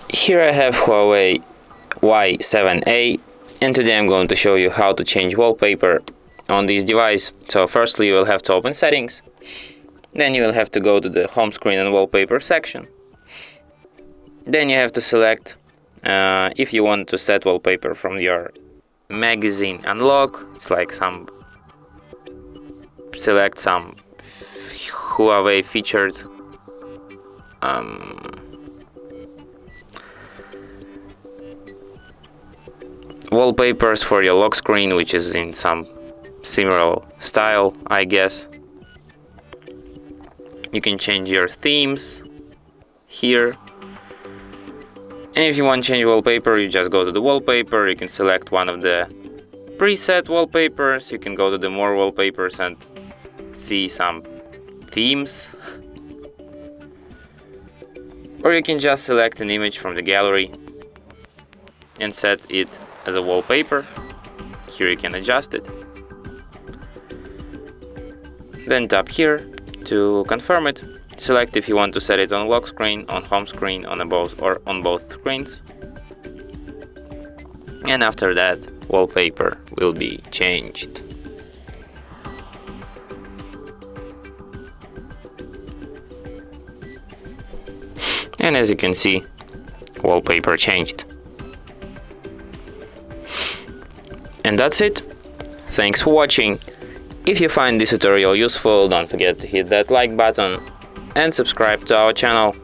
Here I have Huawei Y7a, and today I'm going to show you how to change wallpaper on this device. So firstly you will have to open settings, then you will have to go to the home screen and wallpaper section. Then you have to select if you want to set wallpaper from your magazine unlock. It's like select some Huawei featured wallpapers for your lock screen, which is in some similar style, I guess. You can change your themes here, and if you want to change wallpaper, you just go to the wallpaper. You can select one of the preset wallpapers. You can go to the more wallpapers and see some themes, or you can just select an image from the gallery and set it as a wallpaper. Here you can adjust it. Then tap here to confirm it. Select if you want to set it on lock screen, on home screen, on both or on both screens. And after that, wallpaper will be changed. And as you can see, wallpaper changed. And that's it. Thanks for watching. If you find this tutorial useful, don't forget to hit that like button and subscribe to our channel.